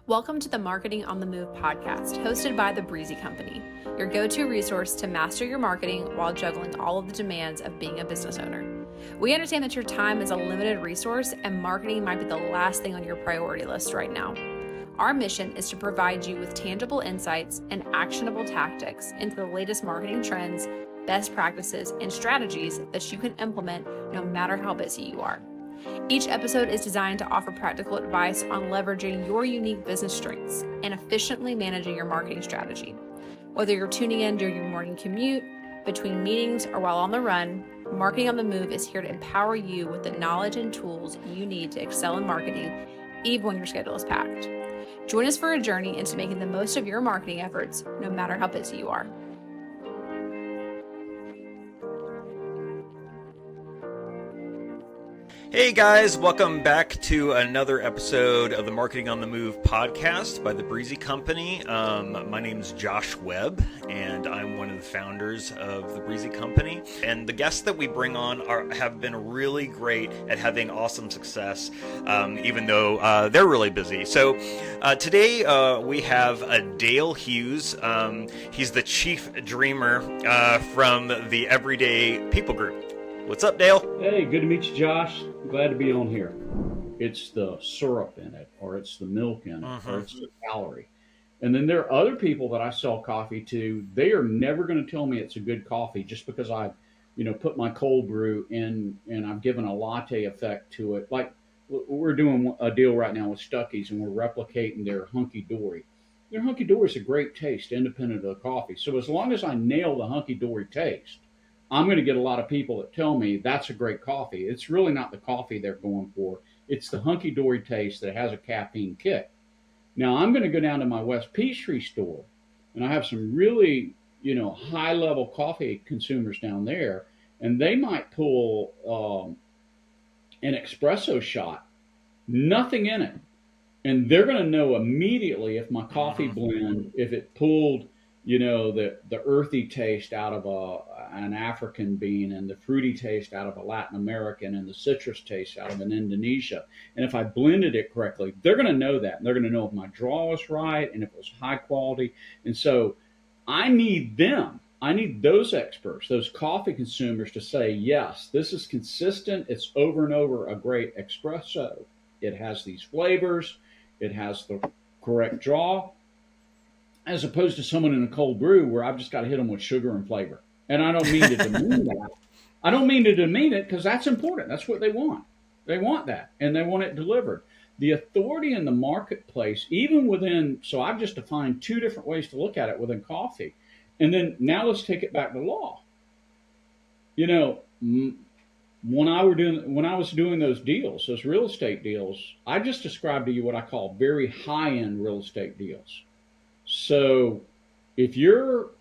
Welcome to the Marketing on the Move podcast, hosted by the Breezy Company, your go-to resource to master your marketing while juggling all of the demands of being a business owner. We understand that your time is a limited resource and marketing might be the last thing on your priority list right now. Our mission is to provide you with tangible insights and actionable tactics into the latest marketing trends, best practices, and strategies that you can implement no matter how busy you are. Each episode is designed to offer practical advice on leveraging your unique business strengths and efficiently managing your marketing strategy. Whether you're tuning in during your morning commute, between meetings, or while on the run, Marketing on the Move is here to empower you with the knowledge and tools you need to excel in marketing, even when your schedule is packed. Join us for a journey into making the most of your marketing efforts, no matter how busy you are. Hey guys, welcome back to another episode of the Marketing on the Move podcast by the Breezy Company. My name is Josh Webb, and I'm one of the founders of the Breezy Company. And the guests that we bring on have been really great at having awesome success, even though they're really busy. So today we have Dale Hughes. He's the chief dreamer from the Everyday People Group. What's up, Dale? Hey, good to meet you, Josh. Glad to be on here. It's the syrup in it, or it's the milk in it, or it's the calorie. And then there are other people that I sell coffee to. They are never going to tell me it's a good coffee just because I, put my cold brew in and I've given a latte effect to it. Like we're doing a deal right now with Stuckey's, and we're replicating their hunky dory. Their hunky dory is a great taste, independent of the coffee. So as long as I nail the hunky dory taste, I'm going to get a lot of people that tell me that's a great coffee. It's really not the coffee they're going for. It's the hunky-dory taste that has a caffeine kick. Now, I'm going to go down to my West Peachtree store, and I have some really, high-level coffee consumers down there, and they might pull an espresso shot, nothing in it. And they're going to know immediately if my coffee blend, if it pulled the earthy taste out of an African bean and the fruity taste out of a Latin American and the citrus taste out of an Indonesia. And if I blended it correctly, they're going to know that. And they're going to know if my draw was right and if it was high quality. And so I need them. I need those experts, those coffee consumers to say, yes, this is consistent. It's over and over a great espresso. It has these flavors. It has the correct draw. As opposed to someone in a cold brew where I've just got to hit them with sugar and flavor. And I don't mean to demean that. I don't mean to demean it because that's important. That's what they want. They want that, and they want it delivered. The authority in the marketplace, even within, so I've just defined two different ways to look at it within coffee. And then now let's take it back to law. When I was doing those deals, those real estate deals, I just described to you what I call very high-end real estate deals. So if you're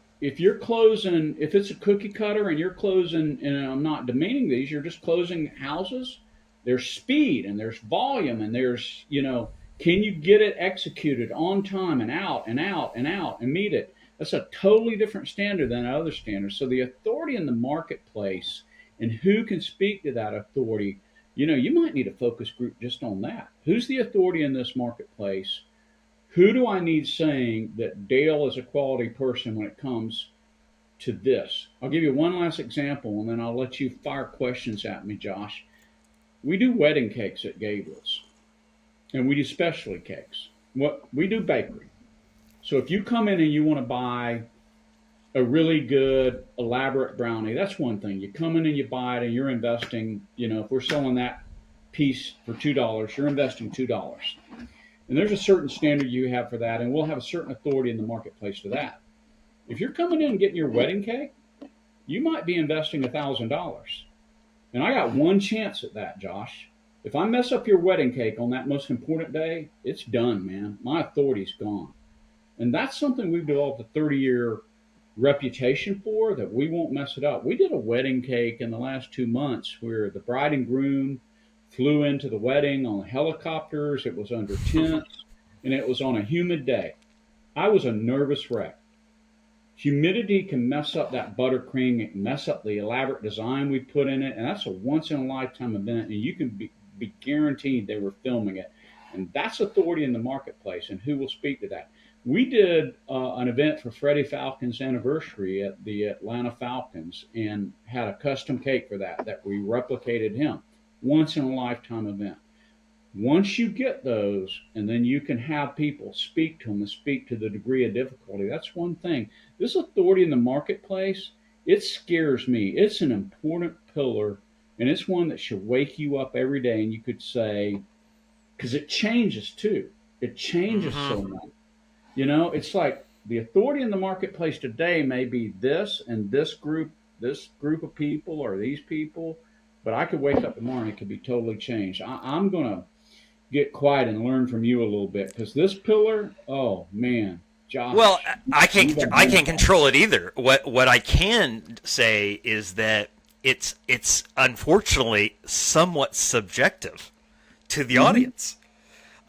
closing, if it's a cookie cutter and you're closing, and I'm not demeaning these, you're just closing houses, there's speed and there's volume and there's, can you get it executed on time and out and out and out and meet it? That's a totally different standard than other standards. So the authority in the marketplace and who can speak to that authority, you might need a focus group just on that. Who's the authority in this marketplace? Who do I need saying that Dale is a quality person when it comes to this? I'll give you one last example, and then I'll let you fire questions at me, Josh. We do wedding cakes at Gabriel's, and we do specialty cakes. We do bakery. So if you come in and you want to buy a really good, elaborate brownie, that's one thing. You come in and you buy it, and you're investing, if we're selling that piece for $2, you're investing $2. And there's a certain standard you have for that, and we'll have a certain authority in the marketplace for that. If you're coming in and getting your wedding cake, you might be investing $1,000. And I got one chance at that, Josh. If I mess up your wedding cake on that most important day, it's done, man. My authority's gone. And that's something we've developed a 30-year reputation for, that we won't mess it up. We did a wedding cake in the last 2 months where the bride and groom flew into the wedding on helicopters. It was under tents, and it was on a humid day. I was a nervous wreck. Humidity can mess up that buttercream. It can mess up the elaborate design we put in it, and that's a once-in-a-lifetime event, and you can be guaranteed they were filming it. And that's authority in the marketplace, and who will speak to that. We did an event for Freddie Falcon's anniversary at the Atlanta Falcons and had a custom cake for that we replicated him. Once in a lifetime event. Once you get those, and then you can have people speak to them and speak to the degree of difficulty. That's one thing. This authority in the marketplace, it scares me. It's an important pillar, and it's one that should wake you up every day. And you could say, because it changes too. It changes so much. You know, it's like the authority in the marketplace today may be this and this group of people or these people, but I could wake up tomorrow and it could be totally changed. I'm going to get quiet and learn from you a little bit, because this pillar, oh man, Josh. Well, I can't control it either. What I can say is that it's unfortunately somewhat subjective to the audience.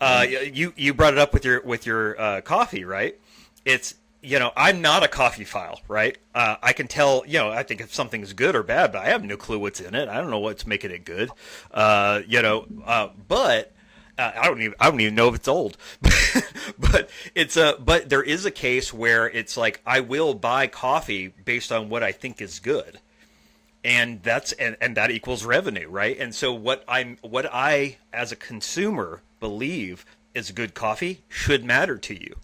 You brought it up with your coffee, right? It's, I'm not a coffee file, right? I can tell, I think if something's good or bad, but I have no clue what's in it. I don't know what's making it good. But I don't even know if it's old. But there is a case where it's like, I will buy coffee based on what I think is good. And that equals revenue, right? And so what I as a consumer believe is good coffee should matter to you.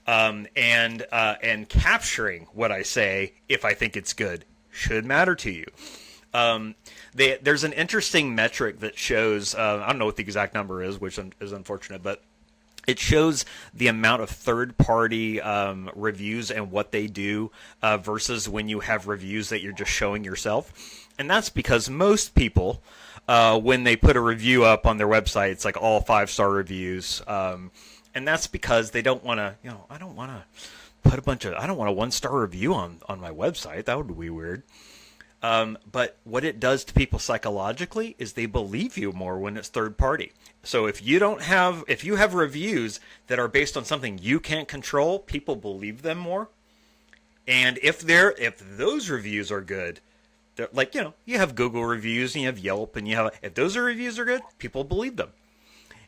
And capturing what I say, if I think it's good, should matter to you. There's an interesting metric that shows, I don't know what the exact number is, which is unfortunate, but it shows the amount of third-party reviews and what they do versus when you have reviews that you're just showing yourself. And that's because most people, when they put a review up on their website, it's like all 5-star reviews. And that's because they don't want to, I don't want to put I don't want a 1-star review on my website. That would be weird. But what it does to people psychologically is they believe you more when it's third party. So if you have reviews that are based on something you can't control, people believe them more. And if those reviews are good, they're like, you have Google reviews and you have Yelp and if those reviews are good, people believe them.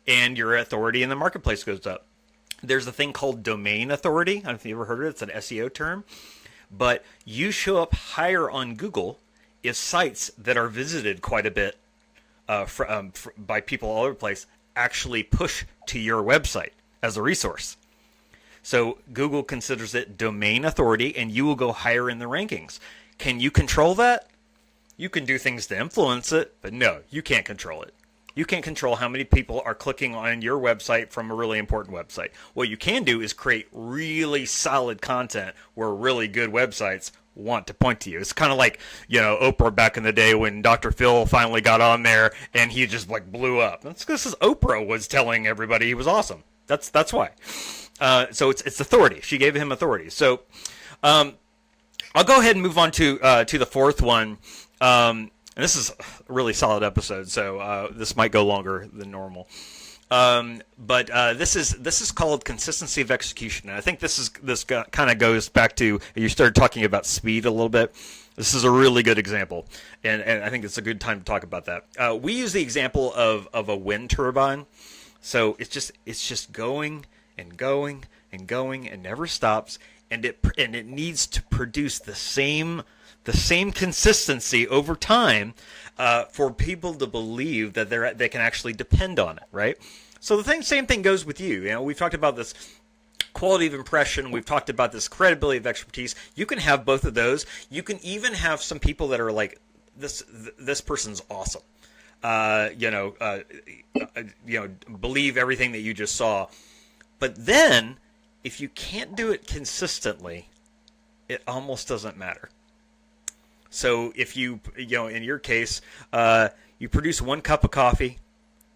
And your authority in the marketplace goes up. There's a thing called domain authority. I don't know if you ever heard of it. It's an SEO term. But you show up higher on Google if sites that are visited quite a bit by people all over the place actually push to your website as a resource. So Google considers it domain authority, and you will go higher in the rankings. Can you control that? You can do things to influence it, but no, you can't control it. You can't control how many people are clicking on your website from a really important website. What you can do is create really solid content where really good websites want to point to you. It's kind of like, Oprah back in the day when Dr. Phil finally got on there and he just blew up. That's because Oprah was telling everybody he was awesome. That's why. So it's authority. She gave him authority. So I'll go ahead and move on to the fourth one. And this is a really solid episode, so this might go longer than normal. But this is called consistency of execution, and I think this kind of goes back to, you started talking about speed a little bit. This is a really good example, and I think it's a good time to talk about that. We use the example of a wind turbine, so it's just going and going and going and never stops, and it needs to produce the same consistency over time for people to believe that they can actually depend on it, right? So same thing goes with you. We've talked about this quality of impression. We've talked about this credibility of expertise. You can have both of those. You can even have some people that are like, this person's awesome. Believe everything that you just saw. But then, if you can't do it consistently, it almost doesn't matter. So if you in your case, you produce 1 cup of coffee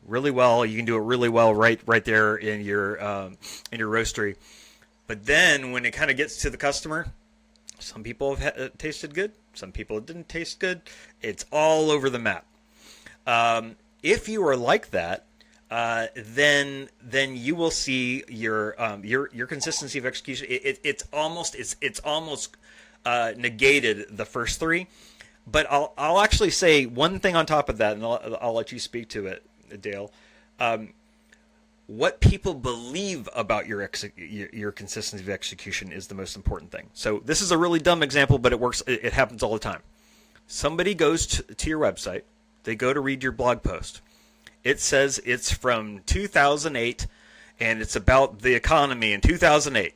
really well, you can do it really well right there in your roastery. But then when it kind of gets to the customer, some people have tasted good, some people it didn't taste good. It's all over the map. If you are like that, then you will see your consistency of execution. It's almost negated the first 3, but I'll actually say one thing on top of that, and I'll let you speak to it, Dale. what people believe about your consistency of execution is the most important thing. So this is a really dumb example, but it works. It happens all the time. Somebody goes to your website. They go to read your blog post. It says it's from 2008, and it's about the economy in 2008.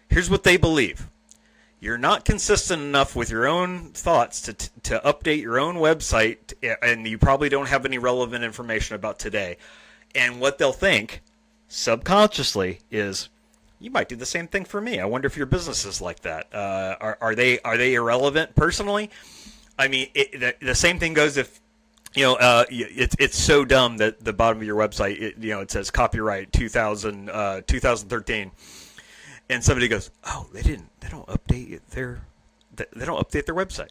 Here's what they believe. You're not consistent enough with your own thoughts to update your own website, and you probably don't have any relevant information about today. And what they'll think, subconsciously, is, you might do the same thing for me. I wonder if your business is like that. Are they irrelevant personally? I mean, the same thing goes if, it's so dumb that the bottom of your website, it says copyright 2013, and somebody goes, oh, they don't update their website.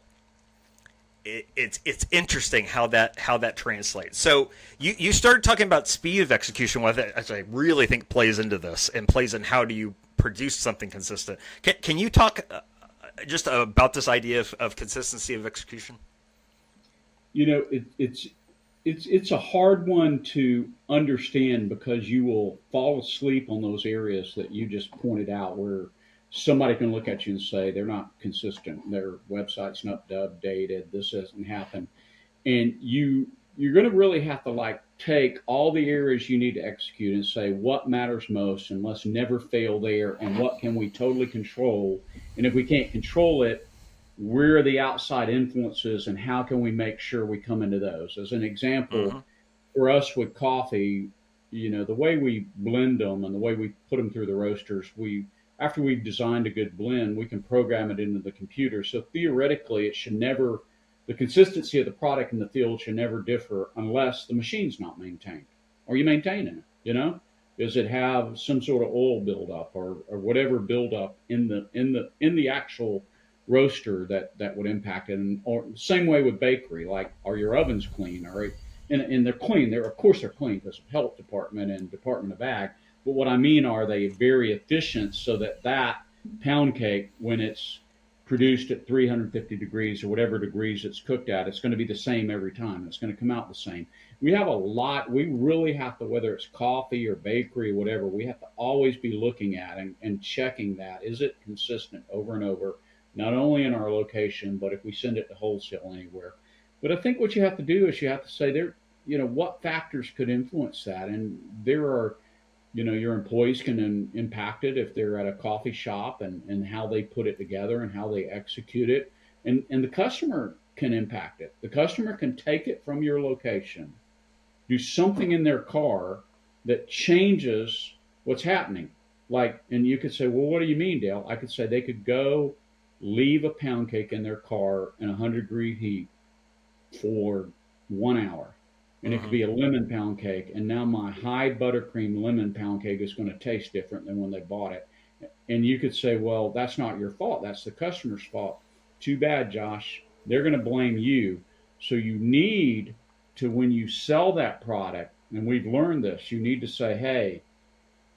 It's interesting how that translates. So you started talking about speed of execution, which I really think plays into this and plays in how do you produce something consistent. Can you talk just about this idea of consistency of execution? It's a hard one to understand because you will fall asleep on those areas that you just pointed out where somebody can look at you and say they're not consistent, their website's not updated, this hasn't happened. And you're going to really have to take all the areas you need to execute and say what matters most, and let's never fail there, and what can we totally control, and if we can't control it, where are the outside influences and how can we make sure we come into those. As an example, for us with coffee, the way we blend them and the way we put them through the roasters, after we've designed a good blend, we can program it into the computer. So theoretically, the consistency of the product in the field should never differ unless the machine's not maintained. Are you maintaining it? Does it have some sort of oil buildup or whatever buildup in the actual roaster that would impact it? Or same way with bakery, like, are your ovens clean? And they're clean. Of course they're clean because of health department and Department of Ag. But what I mean, are they very efficient so that pound cake, when it's produced at 350 degrees or whatever degrees it's cooked at, it's going to be the same every time. It's going to come out the same. We really have to, whether it's coffee or bakery or whatever, we have to always be looking at and checking that. Is it consistent over and over, not only in our location, but if we send it to wholesale anywhere? But I think what you have to do is you have to say what factors could influence that. And there are, your employees can impact it if they're at a coffee shop and how they put it together and how they execute it. And the customer can impact it. The customer can take it from your location, do something in their car that changes what's happening. And you could say, well, what do you mean, Dale? I could say they could go leave a pound cake in their car in 100-degree heat for 1 hour. And it could be a lemon pound cake. And now my high buttercream lemon pound cake is going to taste different than when they bought it. And you could say, well, that's not your fault. That's the customer's fault. Too bad, Josh. They're going to blame you. So you need to, when you sell that product, and we've learned this, you need to say, hey,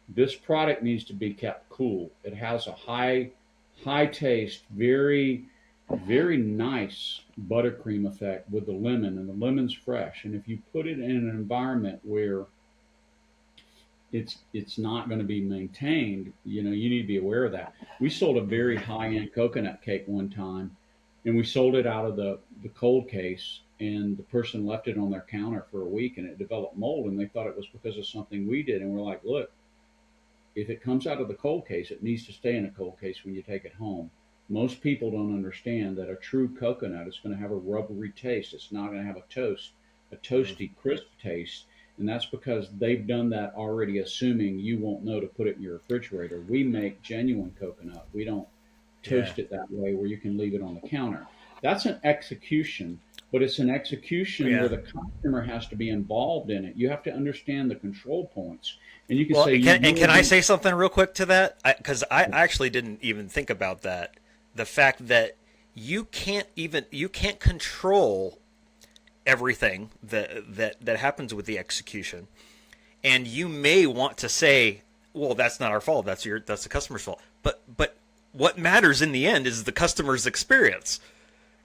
this product needs to be kept cool. It has a high taste, very, very nice buttercream effect with the lemon, and the lemon's fresh. And if you put it in an environment where it's not going to be maintained, you need to be aware of that. We sold a very high-end coconut cake one time, and we sold it out of the cold case, and the person left it on their counter for a week, and it developed mold, and they thought it was because of something we did. And we're like, look, if it comes out of the cold case, it needs to stay in a cold case when you take it home. Most people don't understand that a true coconut is going to have a rubbery taste. It's not going to have a toasty, crisp taste. And that's because they've done that already, assuming you won't know to put it in your refrigerator. We make genuine coconut. We don't toast it that way where you can leave it on the counter. That's an execution, but it's an execution where the customer has to be involved in it. You have to understand the control points. And you can say, can I say something real quick to that? Because I actually didn't even think about that. The fact that you can't control everything that happens with the execution, and you may want to say, well, that's not our fault. That's the customer's fault. But what matters in the end is the customer's experience.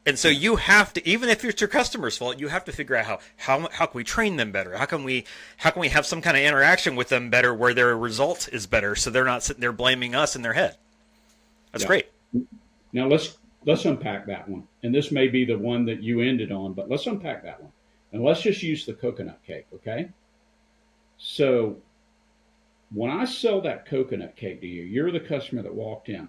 And so you have to, even if it's your customer's fault, you have to figure out how can we train them better? How can we have some kind of interaction with them better where their result is better, so they're not sitting there blaming us in their head. That's great. Now let's unpack that one. And this may be the one that you ended on, but let's unpack that one. And let's just use the coconut cake, okay? So when I sell that coconut cake to you, you're the customer that walked in.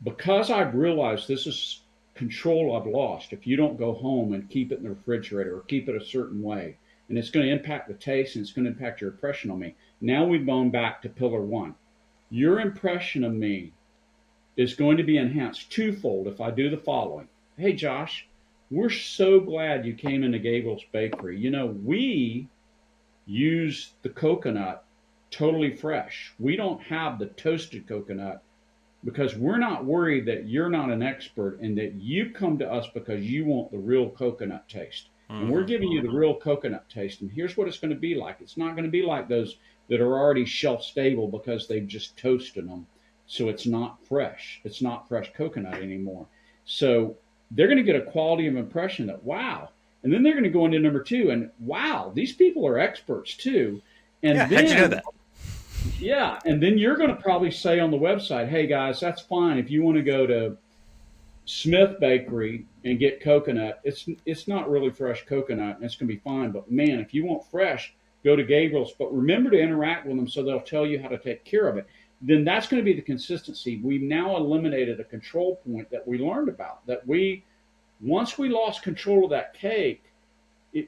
Because I've realized this is control I've lost if you don't go home and keep it in the refrigerator or keep it a certain way, and it's going to impact the taste and it's going to impact your impression on me. Now we've gone back to pillar one. Your impression of me is going to be enhanced twofold if I do the following. Hey, Josh, we're so glad you came into Gabriel's Bakery. You know, we use the coconut totally fresh. We don't have the toasted coconut because we're not worried that you're not an expert and that you come to us because you want the real coconut taste. And we're giving you the real coconut taste. And here's what it's going to be like. It's not going to be like those that are already shelf stable because they've just toasted them. So it's not fresh. It's not fresh coconut anymore. So they're going to get a quality of impression that, wow. And then they're going to go into number two and, wow, these people are experts too. And yeah, then, how'd you know that? Yeah, and then you're going to probably say on the website, hey guys, that's fine. If you want to go to Smith Bakery and get coconut, it's not really fresh coconut, and it's going to be fine. But man, if you want fresh, go to Gabriel's. But remember to interact with them so they'll tell you how to take care of it. Then that's going to be the consistency. We've now eliminated a control point that we learned about. That once we lost control of that cake,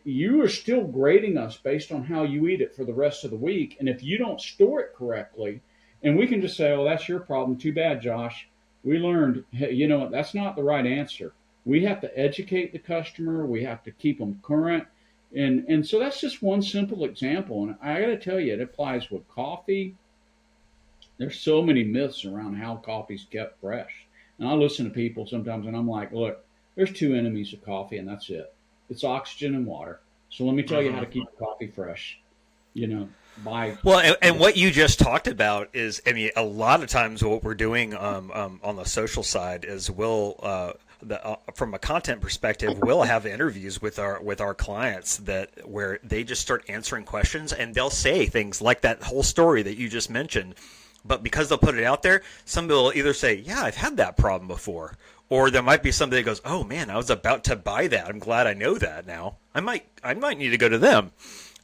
you are still grading us based on how you eat it for the rest of the week. And if you don't store it correctly, and we can just say, oh, that's your problem. Too bad, Josh. We learned, hey, you know what, that's not the right answer. We have to educate the customer. We have to keep them current. And so that's just one simple example. And I got to tell you, it applies with coffee. There's so many myths around how coffee's kept fresh. And I listen to people sometimes and I'm like, look, there's two enemies of coffee and that's it. It's oxygen and water. So let me tell you how to keep coffee fresh, you know, and what you just talked about is, I mean, a lot of times what we're doing on the social side is from a content perspective, we'll have interviews with our clients where they just start answering questions and they'll say things like that whole story that you just mentioned. But because they'll put it out there, somebody will either say, yeah, I've had that problem before. Or there might be somebody that goes, oh man, I was about to buy that. I'm glad I know that now. I might need to go to them.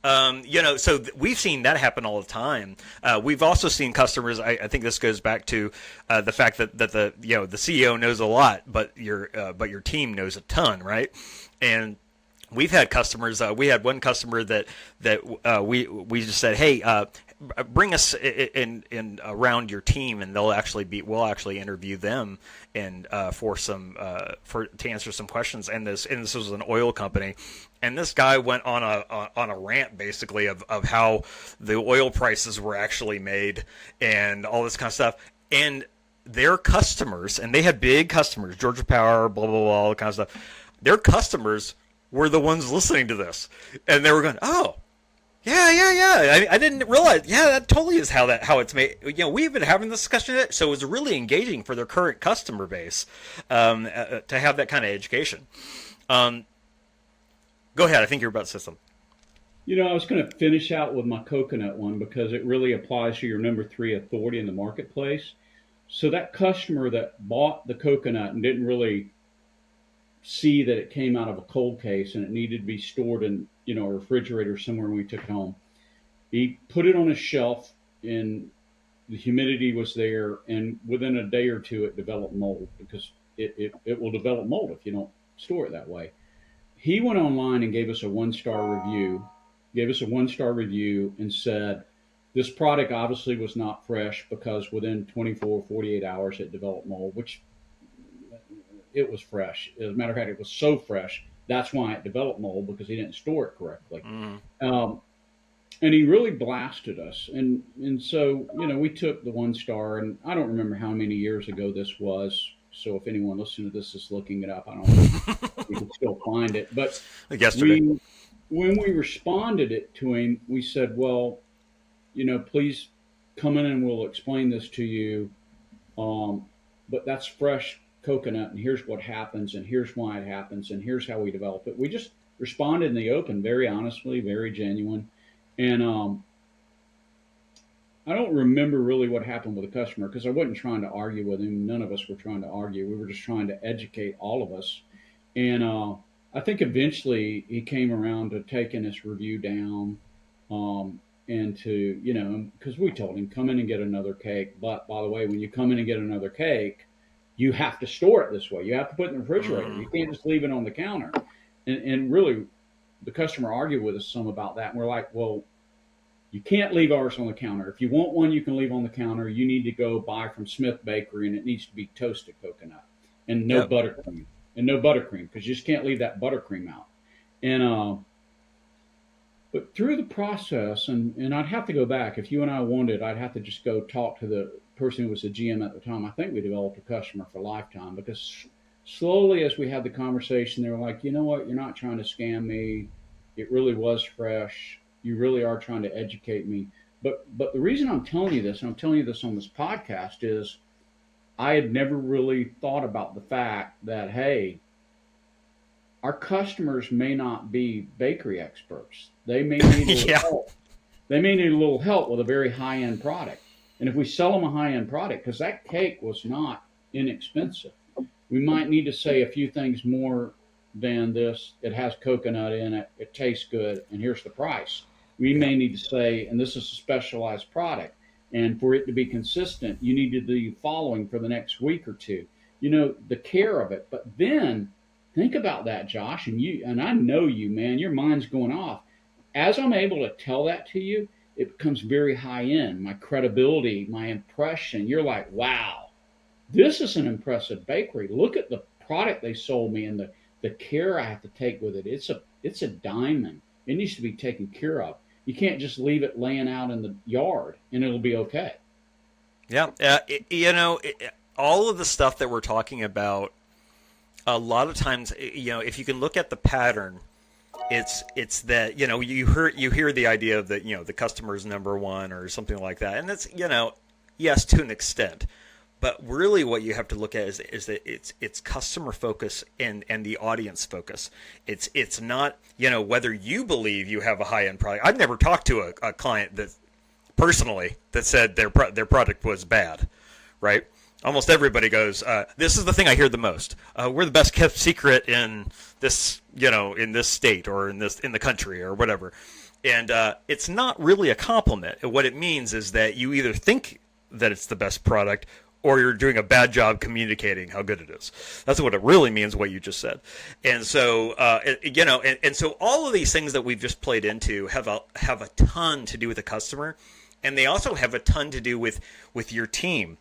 So we've seen that happen all the time. We've also seen customers. I think this goes back to the fact that the CEO knows a lot, but your team knows a ton, right? And we've had customers. We had one customer that we just said, hey, bring us in around your team, and we'll actually interview them and to answer some questions. And this was an oil company, and this guy went on a rant basically of how the oil prices were actually made and all this kind of stuff. And their customers, and they had big customers, Georgia Power, blah blah blah, all that kind of stuff. Their customers were the ones listening to this, and they were going, oh. Yeah. I didn't realize. Yeah, that totally is how it's made. You know, we've been having this discussion, so it was really engaging for their current customer base to have that kind of education. Go ahead. I think you're about to say something. You know, I was going to finish out with my coconut one because it really applies to your number 3 authority in the marketplace. So that customer that bought the coconut and didn't really see that it came out of a cold case and it needed to be stored in, you know, a refrigerator somewhere when we took it home. He put it on a shelf and the humidity was there, and within a day or two it developed mold because it will develop mold if you don't store it that way. He went online and gave us a one-star review and said this product obviously was not fresh because within 24, 48 hours it developed mold, which it was fresh. As a matter of fact, it was so fresh. That's why it developed mold, because he didn't store it correctly. And he really blasted us. And so, you know, we took the 1-star, and I don't remember how many years ago this was. So if anyone listening to this is looking it up, I don't know if you can still find it. But when we responded it to him, we said, well, you know, please come in and we'll explain this to you. But that's fresh coconut, and here's what happens, and here's why it happens, and here's how we develop it. We just responded in the open, very honestly, very genuine. And I don't remember really what happened with the customer because I wasn't trying to argue with him. None of us were trying to argue. We were just trying to educate all of us. And I think eventually he came around to taking his review down, and to, because we told him, come in and get another cake. But by the way, when you come in and get another cake, you have to store it this way. You have to put it in the refrigerator. You can't just leave it on the counter. And really, the customer argued with us some about that. And we're like, well, you can't leave ours on the counter. If you want one, you can leave on the counter. You need to go buy from Smith Bakery, and it needs to be toasted coconut and no buttercream, because you just can't leave that buttercream out. And but through the process, and I'd have to go back if you and I wanted. I'd have to just go talk to the person who was the GM at the time. I think we developed a customer for lifetime, because slowly as we had the conversation, they were like, you know what, you're not trying to scam me. It really was fresh. You really are trying to educate me. But the reason I'm telling you this, and I'm telling you this on this podcast, is I had never really thought about the fact that, hey, our customers may not be bakery experts. They may need a little help. They may need a little help with a very high-end product. And if we sell them a high-end product, because that cake was not inexpensive, we might need to say a few things more than this. It has coconut in it. It tastes good. And here's the price. We may need to say, and this is a specialized product. And for it to be consistent, you need to do the following for the next week or two. The care of it. But then think about that, Josh, and I know you, man, your mind's going off. As I'm able to tell that to you, it becomes very high end. My credibility, my impression, you're like, wow, this is an impressive bakery. Look at the product they sold me and the care I have to take with it. It's a diamond. It needs to be taken care of. You can't just leave it laying out in the yard and it'll be okay. Yeah. All of the stuff that we're talking about, a lot of times, if you can look at the pattern, it's that, you hear the idea of that, the customer's number one or something like that. And that's, yes, to an extent. But really what you have to look at is that it's customer focus and the audience focus. It's not, whether you believe you have a high-end product. I've never talked to a client that personally that said their product was bad, right? Almost everybody goes, this is the thing I hear the most. We're the best kept secret in this, in this state or in the country or whatever. And it's not really a compliment. What it means is that you either think that it's the best product or you're doing a bad job communicating how good it is. That's what it really means, what you just said. And so, and so all of these things that we've just played into have a ton to do with the customer, and they also have a ton to do with your team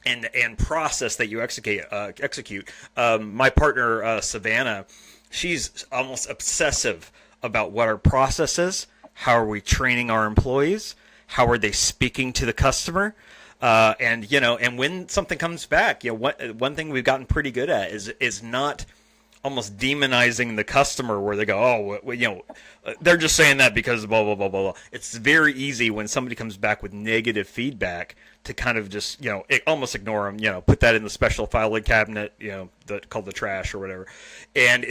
and process that you execute. My partner, Savannah, she's almost obsessive about what our process is. How are we training our employees? How are they speaking to the customer? And when something comes back, one thing we've gotten pretty good at is not almost demonizing the customer where they go, they're just saying that because blah, blah, blah, blah, blah. It's very easy when somebody comes back with negative feedback to kind of just, almost ignore them, put that in the special filing cabinet, called the trash or whatever. And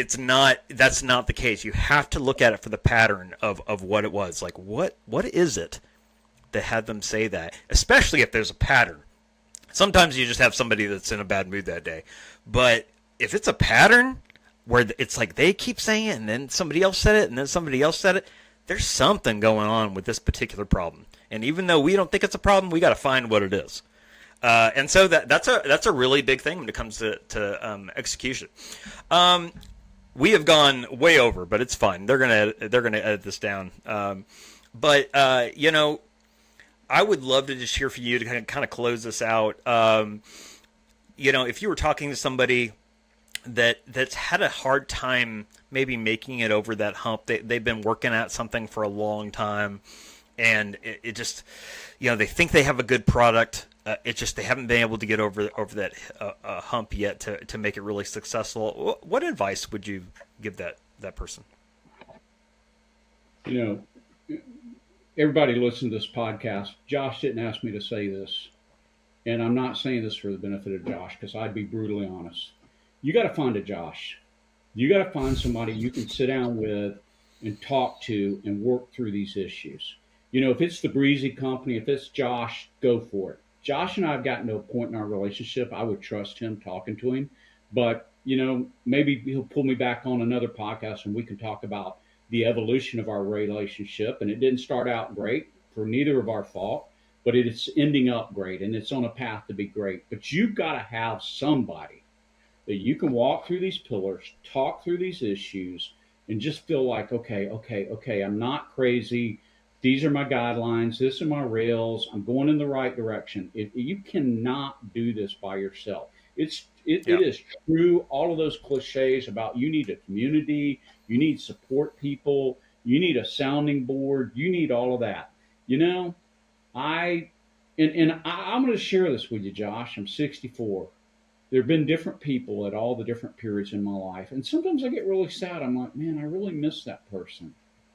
that's not the case. You have to look at it for the pattern of what it was. Like, what is it that had them say that, especially if there's a pattern. Sometimes you just have somebody that's in a bad mood that day. But if it's a pattern where it's like they keep saying it and then somebody else said it and then somebody else said it, there's something going on with this particular problem. And even though we don't think it's a problem, we got to find what it is. And so that's a really big thing when it comes to execution. We have gone way over, but it's fine. They're gonna edit this down. But I would love to just hear from you to kind of close this out. If you were talking to somebody that's had a hard time maybe making it over that hump, they've been working at something for a long time, and it just, they think they have a good product. It's just they haven't been able to get over that hump yet to make it really successful. What advice would you give that person? Everybody listen to this podcast. Josh didn't ask me to say this. and I'm not saying this for the benefit of Josh because I'd be brutally honest. You got to find a Josh. You got to find somebody you can sit down with and talk to and work through these issues. If it's the Breezy Company, if it's Josh, go for it. Josh and I have gotten to a point in our relationship I would trust him talking to him, but maybe he'll pull me back on another podcast and we can talk about the evolution of our relationship. And it didn't start out great for neither of our fault, but it's ending up great and it's on a path to be great. But you've got to have somebody that you can walk through these pillars, talk through these issues, and just feel like, okay, I'm not crazy. These are my guidelines. This are my rails. I'm going in the right direction. You cannot do this by yourself. It is true. All of those cliches about you need a community, you need support people, you need a sounding board, you need all of that. I'm going to share this with you, Josh. I'm 64. There have been different people at all the different periods in my life. And sometimes I get really sad. I'm like, man, I really miss that person.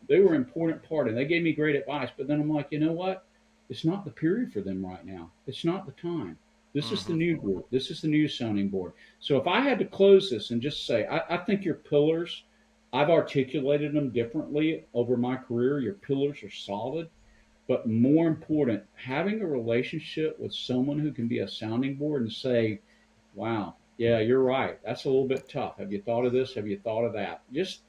They were an important part and they gave me great advice. But then I'm like, you know what? It's not the period for them right now. It's not the time. This is the new group. This is the new sounding board. So if I had to close this and just say, I think your pillars, I've articulated them differently over my career. Your pillars are solid. But more important, having a relationship with someone who can be a sounding board and say, wow, yeah, you're right. That's a little bit tough. Have you thought of this? Have you thought of that? Just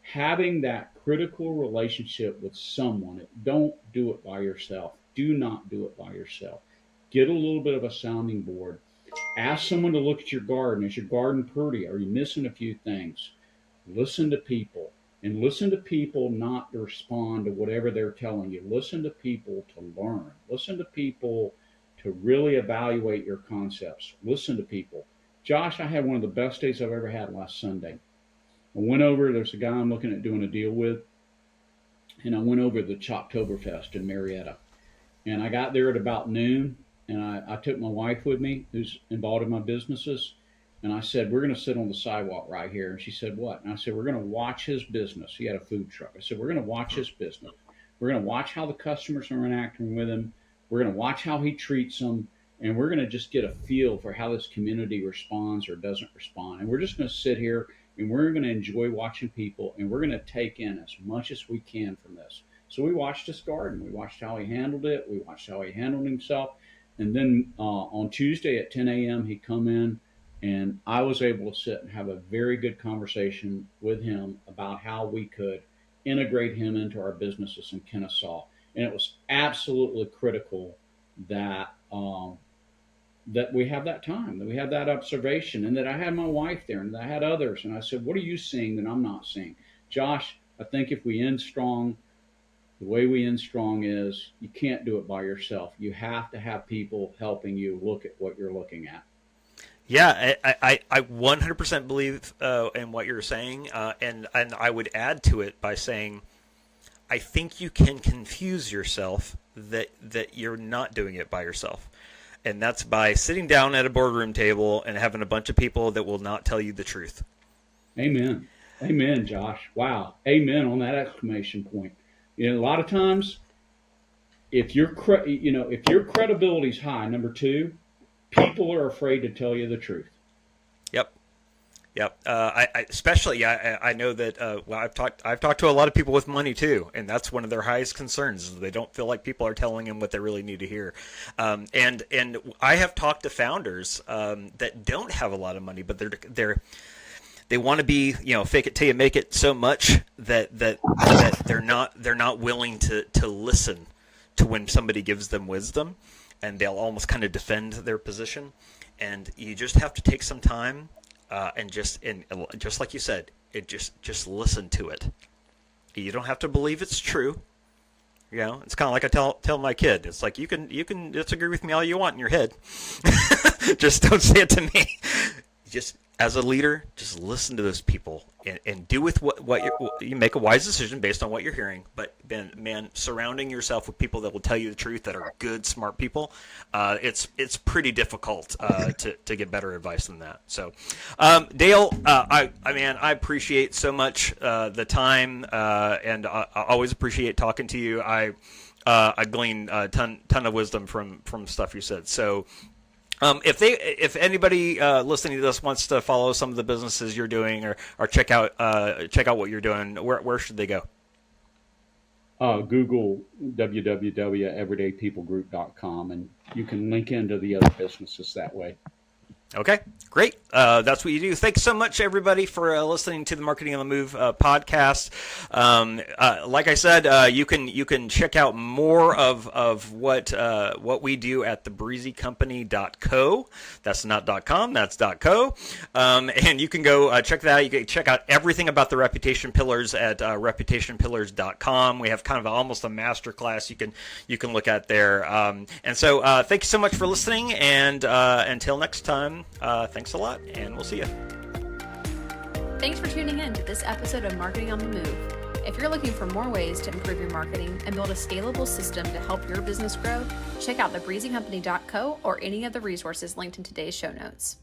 having that critical relationship with someone. Don't do it by yourself. Do not do it by yourself. Get a little bit of a sounding board. Ask someone to look at your garden. Is your garden pretty? Are you missing a few things? Listen to people. And listen to people not to respond to whatever they're telling you. Listen to people to learn. Listen to people to really evaluate your concepts. Listen to people. Josh, I had one of the best days I've ever had last Sunday. I went over, there's a guy I'm looking at doing a deal with, and I went over to the Choptoberfest in Marietta. And I got there at about noon, and I took my wife with me, who's involved in my businesses, and I said, we're going to sit on the sidewalk right here. And she said, what? And I said, we're going to watch his business. He had a food truck. I said, we're going to watch his business. We're going to watch how the customers are interacting with him. We're going to watch how he treats them, and we're going to just get a feel for how this community responds or doesn't respond. And we're just going to sit here, and we're going to enjoy watching people, and we're going to take in as much as we can from this. So we watched his garden. We watched how he handled it. We watched how he handled himself. And then on Tuesday at 10 a.m., he come in, and I was able to sit and have a very good conversation with him about how we could integrate him into our businesses in Kennesaw. And it was absolutely critical that that we have that time, that we have that observation, and that I had my wife there, and that I had others. And I said, what are you seeing that I'm not seeing? Josh, I think if we end strong, the way we end strong is you can't do it by yourself. You have to have people helping you look at what you're looking at. Yeah, I 100% believe in what you're saying, and I would add to it by saying, I think you can confuse yourself that you're not doing it by yourself. And that's by sitting down at a boardroom table and having a bunch of people that will not tell you the truth. Amen. Amen, Josh. Wow. Amen on that exclamation point. A lot of times, if your credibility is high, number two, people are afraid to tell you the truth. Yep. I know that. I've talked to a lot of people with money too, and that's one of their highest concerns. Is they don't feel like people are telling them what they really need to hear. And I have talked to founders that don't have a lot of money, but they want to be, fake it till you make it so much that they're not willing to listen to when somebody gives them wisdom, and they'll almost kind of defend their position. And you just have to take some time. And just like you said, just listen to it. You don't have to believe it's true. It's kind of like I tell my kid. It's like you can disagree with me all you want in your head. Just don't say it to me. Just as a leader, just listen to those people and do with what you make a wise decision based on what you're hearing. But man, surrounding yourself with people that will tell you the truth, that are good, smart people, it's pretty difficult to get better advice than that. So, Dale, I appreciate so much the time, and I always appreciate talking to you. I glean a ton of wisdom from stuff you said. So, If anybody listening to this wants to follow some of the businesses you're doing or check out what you're doing, where should they go? Google www.everydaypeoplegroup.com, and you can link into the other businesses that way. Okay, great. That's what you do. Thanks so much, everybody, for listening to the Marketing on the Move podcast. Like I said, you can check out more of what we do at the breezycompany.co. That's not .com, that's .co. And you can go check that out. You can check out everything about the Reputation Pillars at reputationpillars.com. We have kind of almost a master class you can look at there. And so thank you so much for listening, and until next time, thanks a lot, and we'll see you. Thanks for tuning in to this episode of Marketing on the Move. If you're looking for more ways to improve your marketing and build a scalable system to help your business grow, check out thebreezycompany.co or any of the resources linked in today's show notes.